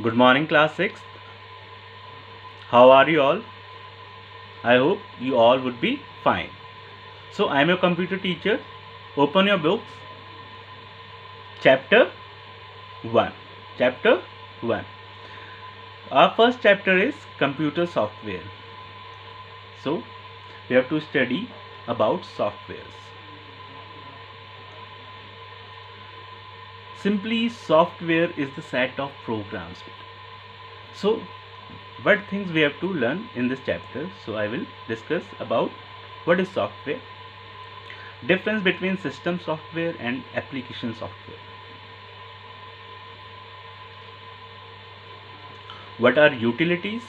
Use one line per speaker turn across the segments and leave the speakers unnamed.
Good morning, class 6th. How are you all? I hope you all would be fine. So, I am your computer teacher. Open your books. Chapter 1. Chapter 1. Our first chapter is computer software. So, we have to study about softwares. Simply, software is the set of programs. So, what things we have to learn in this chapter? So, I will discuss about what is software, difference between system software and application software, what are utilities,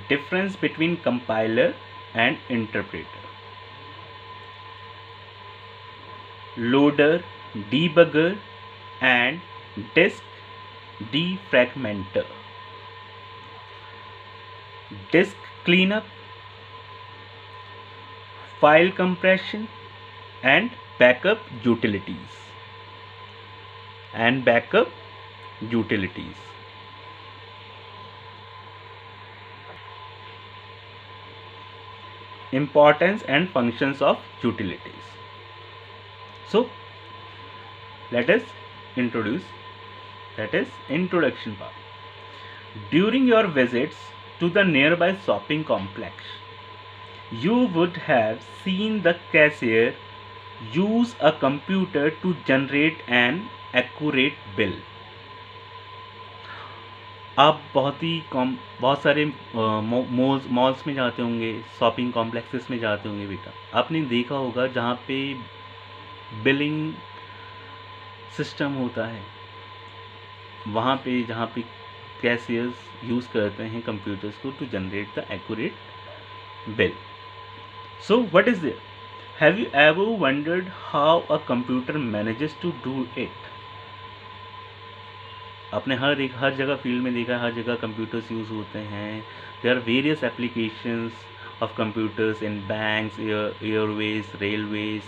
difference between compiler and interpreter, loader, debugger and disk defragmenter, disk cleanup, file compression and backup utilities. Importance and functions of utilities. So let us introduce, that is introduction part. During your visits to the nearby shopping complex, you would have seen the cashier use a computer to generate an accurate bill. आप बहुत सारे malls में जाते होंगे, shopping complexes में जाते होंगे बेटा, आपने देखा होगा जहाँ पे बिलिंग सिस्टम होता है, वहाँ पे जहाँ पे कैशियर्स यूज़ करते हैं कंप्यूटर्स को to generate the accurate bill. So what is there? Have you ever wondered how a computer manages to do it? आपने हर जगह फील्ड में देखा, हर जगह कंप्यूटर्स यूज़ होते हैं. There are various applications of computers in banks, airways, railways,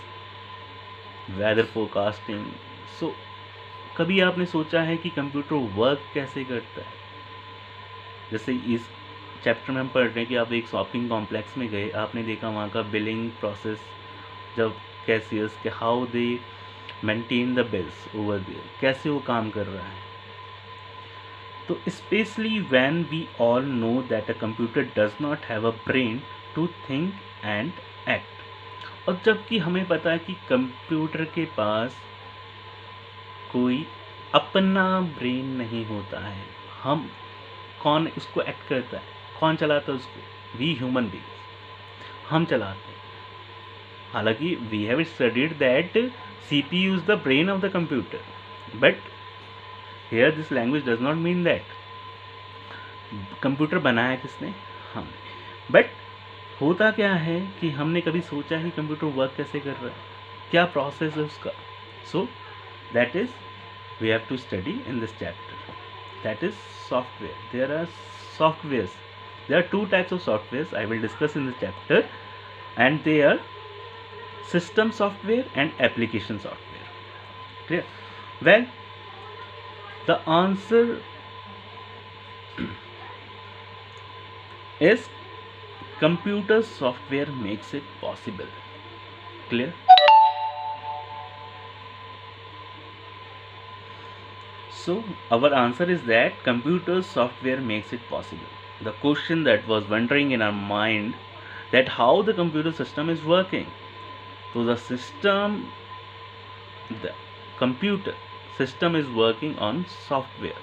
weather forecasting. So कभी आपने सोचा है कि कंप्यूटर वर्क कैसे करता है? जैसे इस चैप्टर में हम पढ़ रहे हैं कि आप एक शॉपिंग कॉम्प्लेक्स में गए, आपने देखा वहाँ का बिलिंग प्रोसेस, जब कैशियर्स के how they maintain the bills over there, कैसे वो काम कर रहा है. तो specially when we all know that a computer does not have a brain to think and act, और जबकि हमें पता है कि कंप्यूटर के पास कोई अपना ब्रेन नहीं होता है, हम कौन उसको एक्ट करता है, कौन चलाता है उसको? वी ह्यूमन बींग्स, हम चलाते हैं. हालांकि we have studied that CPU is the brain of the computer, but here this language does not mean that. Computer बनाया किसने? हम. बट होता क्या है कि हमने कभी सोचा है कंप्यूटर वर्क कैसे कर रहा है, क्या प्रोसेस है उसका? So that is we have to study in this chapter, that is software. There are softwares. There are two types of softwares I will discuss in this chapter, and they are system software and application software. Clear? Well, the answer is computer software makes it possible. Clear? So our answer is that computer software makes it possible. The question that was wondering in our mind, that how the computer system is working. So the computer system is working on software.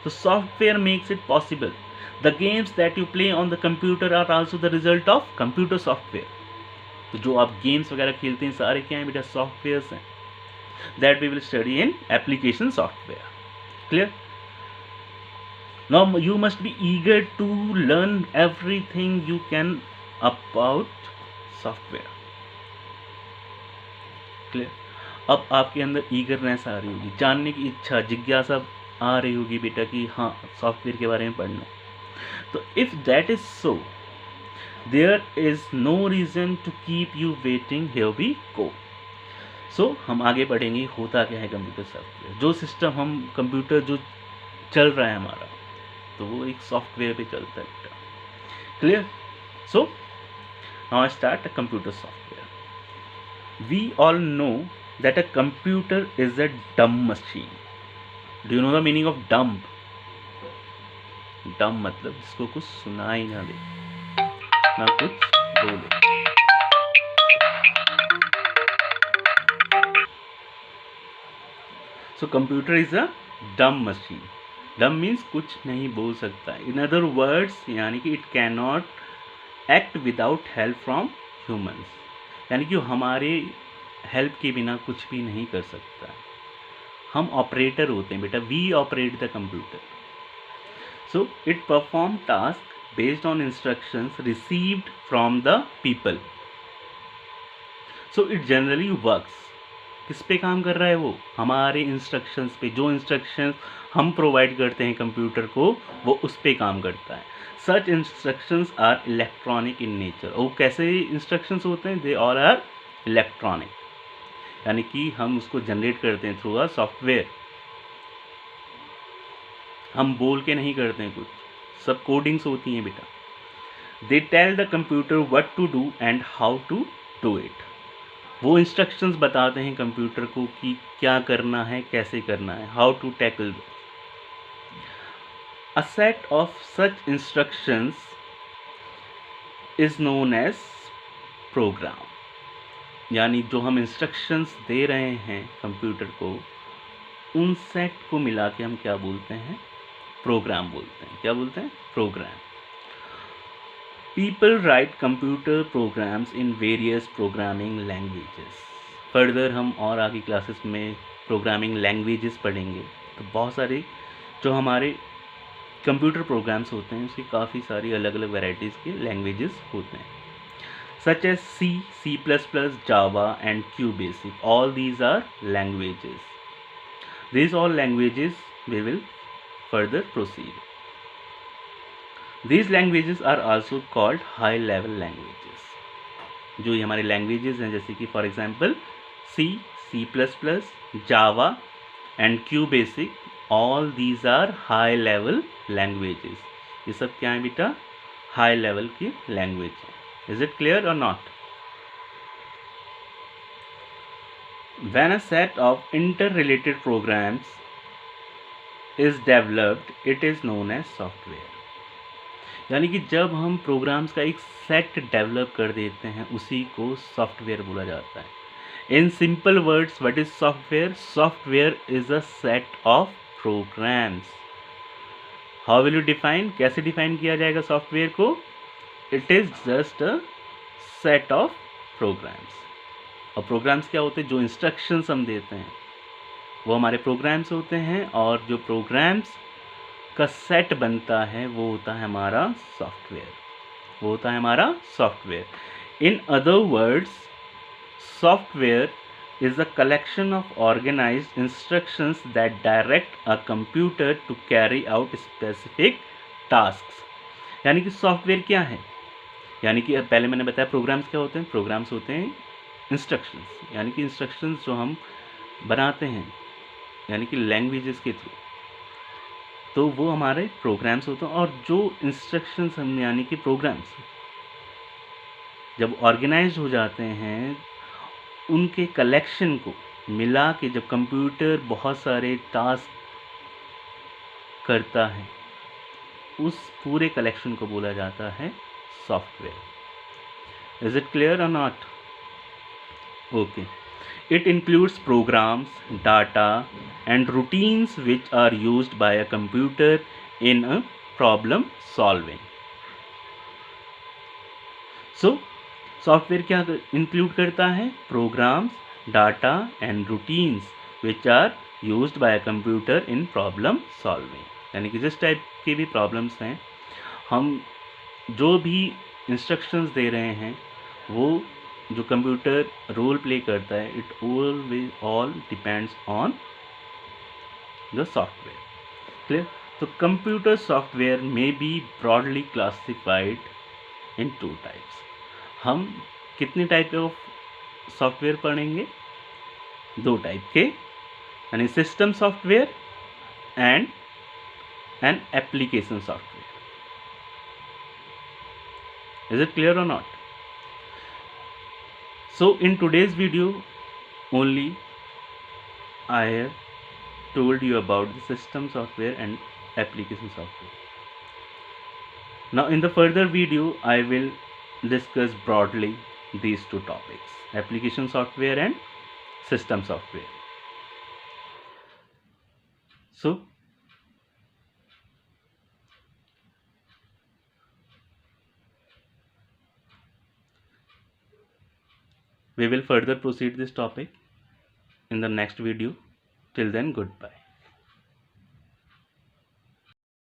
So software makes it possible. The games that you play on the computer are also the result of computer software. तो जो आप games वगैरह खेलते हैं सारे क्या हैं बेटा? सॉफ्टवेयर्स हैं. That we will study in application software. Clear? Now you must be eager to learn everything you can about software. Clear? अब आपके अंदर ईगरनेस आ रही होगी, जानने की इच्छा, जिज्ञासा आ रही होगी बेटा कि हाँ सॉफ्टवेयर के बारे में पढ़ना. तो if that is so, there is no reason to keep you waiting. Here we go. So हम आगे बढ़ेंगे. होता क्या है कंप्यूटर सॉफ्टवेयर? जो सिस्टम हम कंप्यूटर जो चल रहा है हमारा, तो वो एक सॉफ्टवेयर पे चलता है बेटा। Clear? So now I start a computer software. We all know that a computer is a dumb machine. Do you know the meaning of dumb? Dumb मतलब जिसको कुछ सुनाई ना दे, ना कुछ बोले। So computer is a dumb machine. डम means कुछ नहीं बोल सकता। इन अदर वर्ड्स यानी कि it can not act without help from humans, यानी कि हमारे हेल्प के बिना कुछ भी नहीं कर सकता। हम ऑपरेटर होते हैं बेटा, we operate the computer. So it perform task based on instructions received from the people. So it generally works. किस पे काम कर रहा है वो? हमारे इंस्ट्रक्शंस पे। जो इंस्ट्रक्शंस हम प्रोवाइड करते हैं कंप्यूटर को, वो उस पे काम करता है। Such instructions are electronic in nature. वो कैसे इंस्ट्रक्शंस होते हैं? दे ऑल आर इलेक्ट्रॉनिक, यानी कि हम उसको जनरेट करते हैं थ्रू अ सॉफ्टवेयर। हम बोल के नहीं करते हैं कुछ, सब कोडिंग्स होती हैं बेटा। They tell the computer what to do and how to do it. वो इंस्ट्रक्शंस बताते हैं कंप्यूटर को कि क्या करना है, कैसे करना है, how to tackle. A set of such instructions is known as program. यानी जो हम इंस्ट्रक्शंस दे रहे हैं कंप्यूटर को, उन सेट को मिला के हम क्या बोलते हैं? प्रोग्राम बोलते हैं। क्या बोलते हैं? Program. People write computer programs in various programming languages. Further हम और आगे क्लासेस में प्रोग्रामिंग लैंग्वेजेस पढ़ेंगे, तो बहुत सारे जो हमारे कंप्यूटर प्रोग्राम्स होते हैं उसकी काफ़ी सारी अलग अलग वेराइटीज़ के लैंग्वेजेस होते हैं, such as C, C plus plus, Java and Q basic. All these are languages. These all languages we will further proceed. These languages are also called high level languages. जो ये हमारे languages हैं, जैसे कि for example C, C plus plus, Java and Q basic, all these are high level languages. ये सब क्या है बेटा? हाई लेवल की लैंग्वेज है। इज इट क्लियर और not? When a set of interrelated programs is developed, it is known as software. यानी कि जब हम प्रोग्राम्स का एक सेट डेवलप कर देते हैं, उसी को सॉफ्टवेयर बोला जाता है। In simple words, what is software? Software is a set of programs. How will you define? कैसे डिफाइन किया जाएगा सॉफ्टवेयर को? It is just a set of programs. और प्रोग्राम्स क्या होते हैं? जो इंस्ट्रक्शंस हम देते हैं वो हमारे प्रोग्राम्स होते हैं, और जो प्रोग्राम्स का सेट बनता है वो होता है हमारा सॉफ्टवेयर। वो होता है हमारा software. In other words, software is a collection of organized instructions that direct a computer to carry out specific tasks. यानी कि सॉफ्टवेयर क्या है? यानी कि पहले मैंने बताया प्रोग्राम्स क्या होते हैं। प्रोग्राम्स होते हैं इंस्ट्रक्शंस, यानी कि इंस्ट्रक्शंस जो हम बनाते हैं यानी कि लैंग्वेजेस के थ्रू, तो वो हमारे प्रोग्राम्स होते हैं। और जो इंस्ट्रक्शंस हम यानी कि प्रोग्राम्स जब ऑर्गेनाइज हो जाते हैं, उनके कलेक्शन को मिला के जब कंप्यूटर बहुत सारे टास्क करता है, उस पूरे कलेक्शन को बोला जाता है सॉफ्टवेयर। इज इट क्लियर और not? Okay. It includes programs, data, and routines which are used by a computer in a problem solving. So, software क्या इंक्लूड करता है? Programs, data and routines which are used by a computer in problem solving. यानी कि जिस type की भी problems हैं, हम जो भी इंस्ट्रक्शंस दे रहे हैं, वो जो कंप्यूटर रोल प्ले करता है, it all depends on the software. Clear? तो कंप्यूटर सॉफ्टवेयर में B broadly classified in two types. हम कितने टाइप ऑफ सॉफ्टवेयर पढ़ेंगे? दो टाइप के, यानी system software and and application software. Is it clear or not? So in today's video only I have told you about the system software and application software. Now in the further video I will discuss broadly these two topics, application software and system software. So we will further proceed this topic in the next video. Till then, goodbye.